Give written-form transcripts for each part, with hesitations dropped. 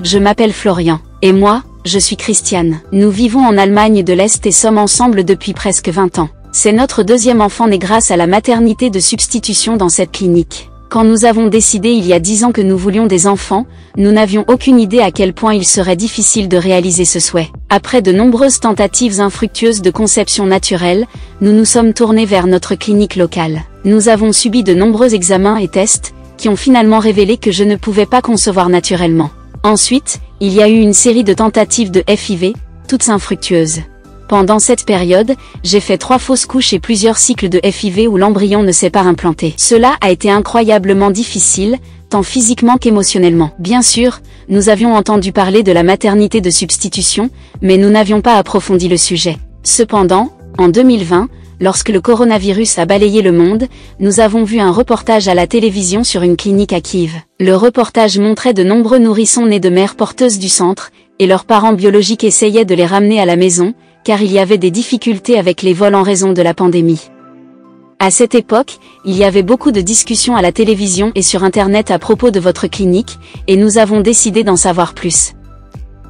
Je m'appelle Florian. Et moi, je suis Christiane. Nous vivons en Allemagne de l'Est et sommes ensemble depuis presque 20 ans. C'est notre deuxième enfant né grâce à la maternité de substitution dans cette clinique. Quand nous avons décidé il y a 10 ans que nous voulions des enfants, nous n'avions aucune idée à quel point il serait difficile de réaliser ce souhait. Après de nombreuses tentatives infructueuses de conception naturelle, nous nous sommes tournés vers notre clinique locale. Nous avons subi de nombreux examens et tests, qui ont finalement révélé que je ne pouvais pas concevoir naturellement. Ensuite, il y a eu une série de tentatives de FIV, toutes infructueuses. Pendant cette période, j'ai fait 3 fausses couches et plusieurs cycles de FIV où l'embryon ne s'est pas implanté. Cela a été incroyablement difficile, tant physiquement qu'émotionnellement. Bien sûr, nous avions entendu parler de la maternité de substitution, mais nous n'avions pas approfondi le sujet. Cependant, en 2020, lorsque le coronavirus a balayé le monde, nous avons vu un reportage à la télévision sur une clinique à Kiev. Le reportage montrait de nombreux nourrissons nés de mères porteuses du centre, et leurs parents biologiques essayaient de les ramener à la maison, car il y avait des difficultés avec les vols en raison de la pandémie. À cette époque, il y avait beaucoup de discussions à la télévision et sur Internet à propos de votre clinique, et nous avons décidé d'en savoir plus.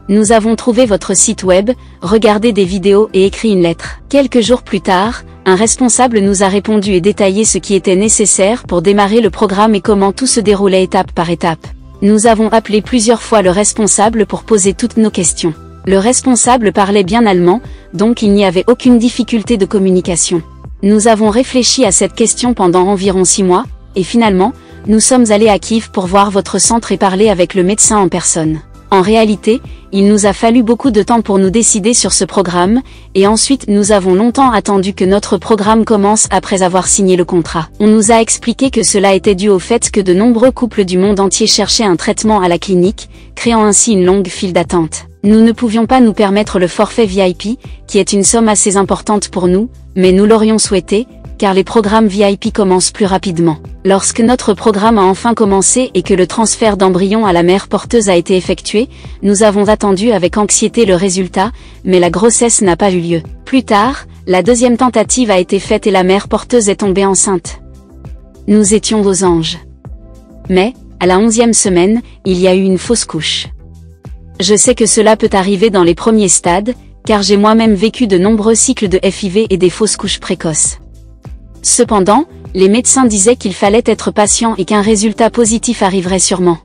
Nous avons trouvé votre site web, regardé des vidéos et écrit une lettre. Quelques jours plus tard, un responsable nous a répondu et détaillé ce qui était nécessaire pour démarrer le programme et comment tout se déroulait étape par étape. Nous avons appelé plusieurs fois le responsable pour poser toutes nos questions. Le responsable parlait bien allemand, donc il n'y avait aucune difficulté de communication. Nous avons réfléchi à cette question pendant environ 6 mois, et finalement, nous sommes allés à Kiev pour voir votre centre et parler avec le médecin en personne. En réalité, il nous a fallu beaucoup de temps pour nous décider sur ce programme, et ensuite nous avons longtemps attendu que notre programme commence après avoir signé le contrat. On nous a expliqué que cela était dû au fait que de nombreux couples du monde entier cherchaient un traitement à la clinique, créant ainsi une longue file d'attente. Nous ne pouvions pas nous permettre le forfait VIP, qui est une somme assez importante pour nous, mais nous l'aurions souhaité, car les programmes VIP commencent plus rapidement. Lorsque notre programme a enfin commencé et que le transfert d'embryon à la mère porteuse a été effectué, nous avons attendu avec anxiété le résultat, mais la grossesse n'a pas eu lieu. Plus tard, la deuxième tentative a été faite et la mère porteuse est tombée enceinte. Nous étions aux anges. Mais, à la 11e semaine, il y a eu une fausse couche. Je sais que cela peut arriver dans les premiers stades, car j'ai moi-même vécu de nombreux cycles de FIV et des fausses couches précoces. Cependant, les médecins disaient qu'il fallait être patient et qu'un résultat positif arriverait sûrement.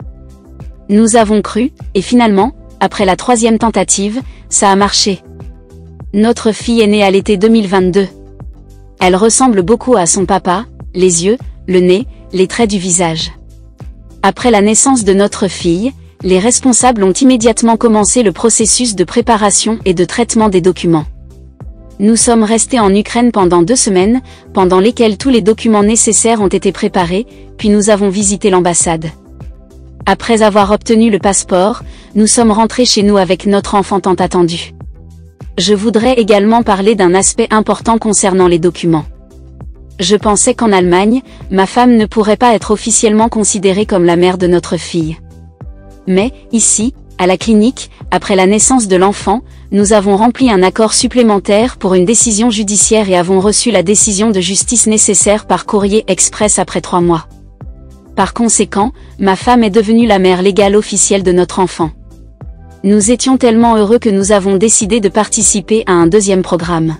Nous avons cru, et finalement, après la 3e tentative, ça a marché. Notre fille est née à l'été 2022. Elle ressemble beaucoup à son papa, les yeux, le nez, les traits du visage. Après la naissance de notre fille, les responsables ont immédiatement commencé le processus de préparation et de traitement des documents. Nous sommes restés en Ukraine pendant 2 semaines, pendant lesquelles tous les documents nécessaires ont été préparés, puis nous avons visité l'ambassade. Après avoir obtenu le passeport, nous sommes rentrés chez nous avec notre enfant tant attendu. Je voudrais également parler d'un aspect important concernant les documents. Je pensais qu'en Allemagne, ma femme ne pourrait pas être officiellement considérée comme la mère de notre fille. Mais, ici, à la clinique, après la naissance de l'enfant, nous avons rempli un accord supplémentaire pour une décision judiciaire et avons reçu la décision de justice nécessaire par courrier express après 3 mois. Par conséquent, ma femme est devenue la mère légale officielle de notre enfant. Nous étions tellement heureux que nous avons décidé de participer à un 2e programme.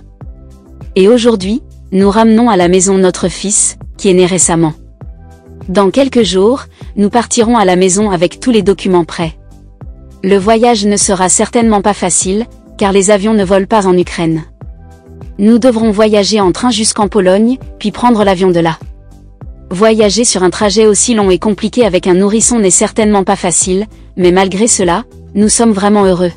Et aujourd'hui, nous ramenons à la maison notre fils, qui est né récemment. Dans quelques jours, nous partirons à la maison avec tous les documents prêts. Le voyage ne sera certainement pas facile, car les avions ne volent pas en Ukraine. Nous devrons voyager en train jusqu'en Pologne, puis prendre l'avion de là. Voyager sur un trajet aussi long et compliqué avec un nourrisson n'est certainement pas facile, mais malgré cela, nous sommes vraiment heureux.